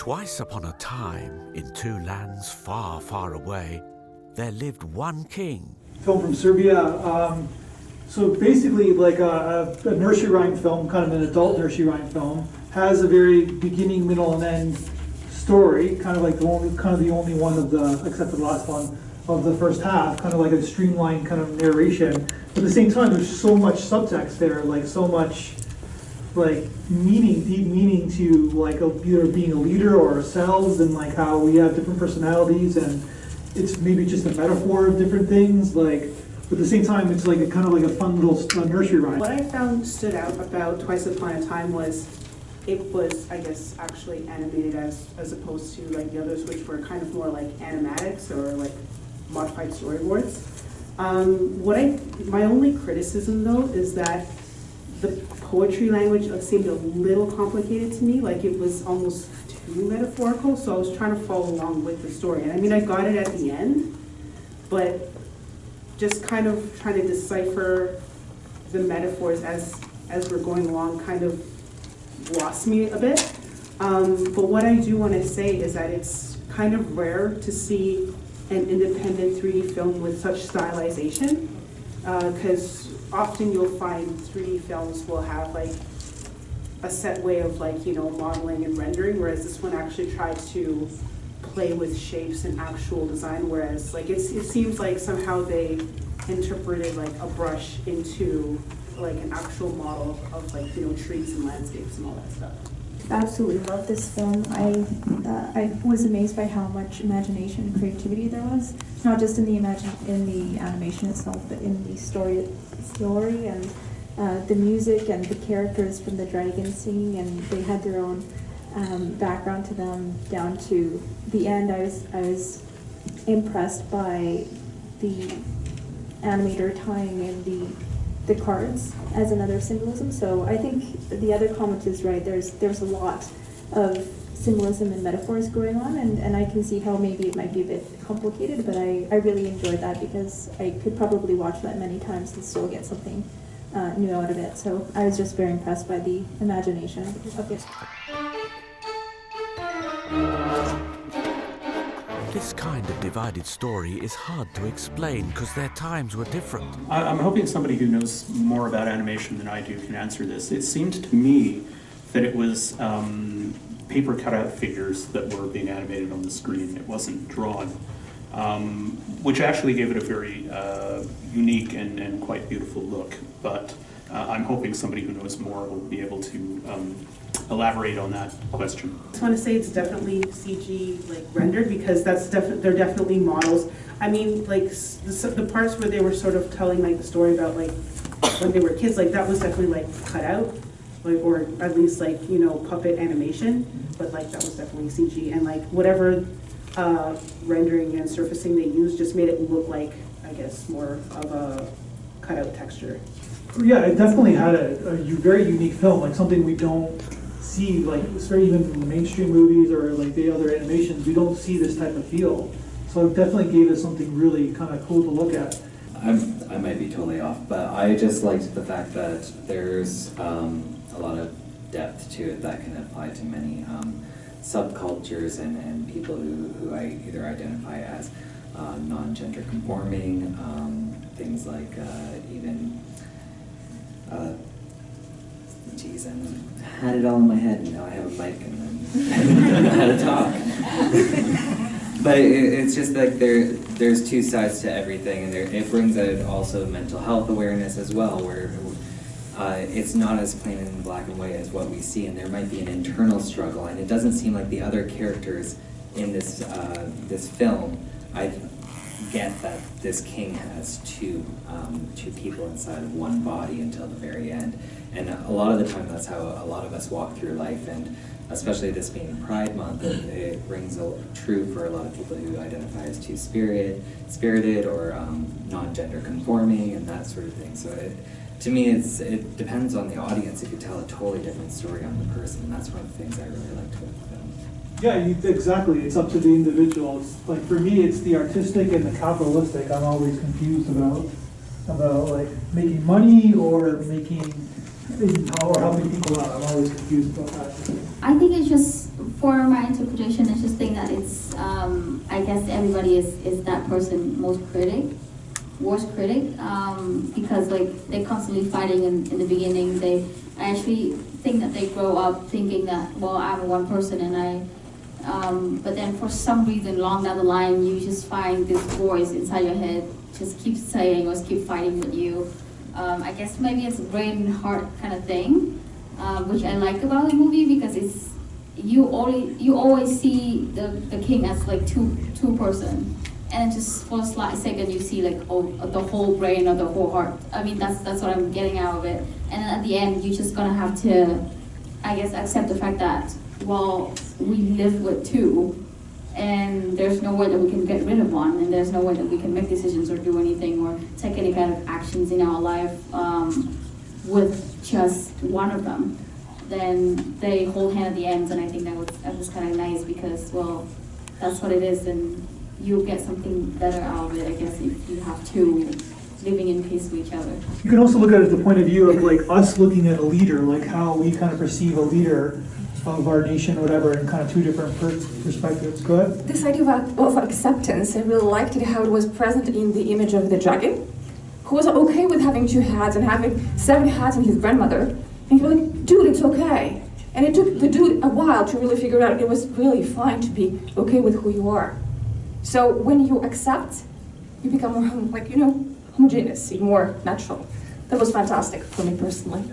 Twice upon a time, in two lands far, far away, there lived one king. Film from Serbia. So basically, like a nursery rhyme film, kind of an adult nursery rhyme film, has a very beginning, middle, and end story. Kind of like the only one of the, except for the last one, of the first half. Kind of like a streamlined kind of narration. But at the same time, there's so much subtext there, like so much, like meaning, deep meaning to like either being a leader or ourselves, and like how we have different personalities, and it's maybe just a metaphor of different things, like. But at the same time, it's like a kind of like a fun little nursery rhyme. What I found stood out about Twice Upon a Time was it was, I guess, actually animated as opposed to like the others, which were kind of more like animatics or like modified storyboards. My only criticism though is that the poetry language seemed a little complicated to me, like it was almost too metaphorical, so I was trying to follow along with the story. And I mean, I got it at the end, but just kind of trying to decipher the metaphors as we're going along kind of lost me a bit. But what I do want to say is that it's kind of rare to see an independent 3D film with such stylization, because often you'll find 3D films will have like a set way of like, you know, modeling and rendering, whereas this one actually tried to play with shapes and actual design, whereas like it seems like somehow they interpreted like a brush into like an actual model of like, you know, trees and landscapes and all that stuff. Absolutely love this film. I was amazed by how much imagination and creativity there was, not just in the animation itself, but in the story and the music and the characters from the dragon singing, and they had their own background to them down to the end. I was impressed by the animator tying in the cards as another symbolism. So I think the other comment is right. There's a lot of symbolism and metaphors going on, and I can see how maybe it might be a bit complicated, but I really enjoyed that because I could probably watch that many times and still get something new out of it. So I was just very impressed by the imagination of it. This kind of divided story is hard to explain because their times were different. I'm hoping somebody who knows more about animation than I do can answer this. It seemed to me that it was paper cutout figures that were being animated on the screen. It wasn't drawn, which actually gave it a very unique and quite beautiful look. But I'm hoping somebody who knows more will be able to elaborate on that question. I just want to say it's definitely CG like rendered, because they're definitely models. I mean, like the parts where they were sort of telling like the story about like when they were kids, like that was definitely like cut out, like, or at least like, you know, puppet animation. But like that was definitely CG, and like whatever rendering and surfacing they used just made it look like, I guess, more of a cutout texture. Yeah, it definitely had a very unique film, like something we don't see, like even in the mainstream movies or like the other animations, we don't see this type of feel. So it definitely gave us something really kind of cool to look at. I might be totally off, but I just liked the fact that there's a lot of depth to it that can apply to many subcultures and people who I either identify as non-gender conforming, things like even geez, I had it all in my head, and now I have a mic and then I don't know how to talk. But it's just like there's two sides to everything, and it brings out also mental health awareness as well, where it's not as plain and black and white as what we see, and there might be an internal struggle, and it doesn't seem like the other characters in this film, I get that this king has two people inside of one body until the very end. And a lot of the time that's how a lot of us walk through life, and especially this being Pride Month, it rings true for a lot of people who identify as two-spirited or non-gender conforming and that sort of thing. So to me, it depends on the audience. It could tell a totally different story on the person, and that's one of the things I really liked about the film. Yeah, exactly. It's up to the individual. It's like for me, it's the artistic and the capitalistic. I'm always confused about like making money or making or helping people out. I'm always confused about that. I think it's just for my interpretation, I just think that it's, I guess everybody is that person worst critic, because like they're constantly fighting in the beginning. I actually think that they grow up thinking that, well, I'm one person and but then for some reason along down the line, you just find this voice inside your head just keeps saying or keep fighting with you. I guess maybe it's a brain and heart kind of thing, which I like about the movie, because it's you always see the king as like two person, and just for a slight second you see like the whole brain or the whole heart. I mean that's what I'm getting out of it. And then at the end you're just gonna have to, I guess, accept the fact that, well, we live with two, and there's no way that we can get rid of one, and there's no way that we can make decisions or do anything or take any kind of actions in our life with just one of them. Then they hold hand at the ends, and I think that was kind of nice, because, well, that's what it is, and you'll get something better out of it, I guess, if you have two living in peace with each other. You can also look at it at the point of view of like us looking at a leader, like how we kind of perceive a leader of our nation, whatever, in kind of two different perspectives. Go ahead. This idea of acceptance, I really liked it, how it was present in the image of the dragon, who was okay with having two hats and having 7 hats in his grandmother. And he was like, dude, it's okay. And it took the dude a while to really figure out it was really fine to be okay with who you are. So when you accept, you become more, homogeneous, more natural. That was fantastic for me personally.